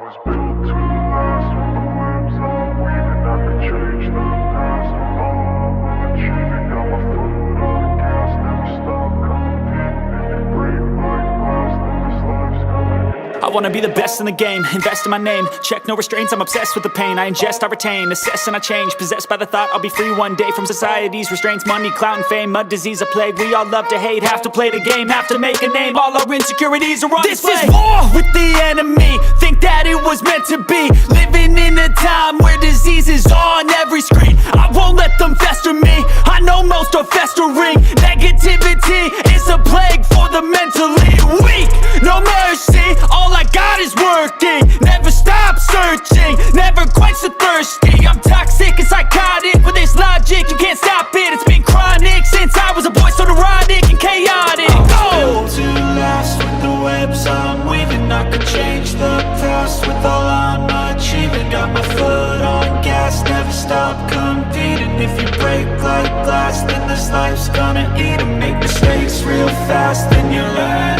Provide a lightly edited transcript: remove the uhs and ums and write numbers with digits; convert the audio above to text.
was built to last. With the webs I'm weaving, I could change the past. With all I'm achieving, got my foot on the gas. Never stop competing. If you break like glass, then this life's gonna end. I wanna be the best in the game, invest in my name. Check no restraints, I'm obsessed with the pain. I ingest, I retain, assess and I change. Possessed by the thought I'll be free one day from society's restraints. Money, clout and fame, mud, disease, a plague. We all love to hate, have to play the game, have to make a name. All our insecurities are on display. This is war with the enemy, think that it was meant to be. Living in a time where disease is on every screen. I won't let them fester me, I know most are festering. Negativity is a plague for the mentally weak. No mercy, all I got is working. Never stop searching, never quench the thirsty. I'm toxic and psychotic, with this logic you can't stop it. It's been chronic since I was a boy, so neurotic and chaotic. Built to last. With the webs I'm weaving, I could change the past. With all I'm achieving, got my foot on gas. Never stop competing. If you break like glass, then this life's gonna eat 'em. Make mistakes real fast, then you learn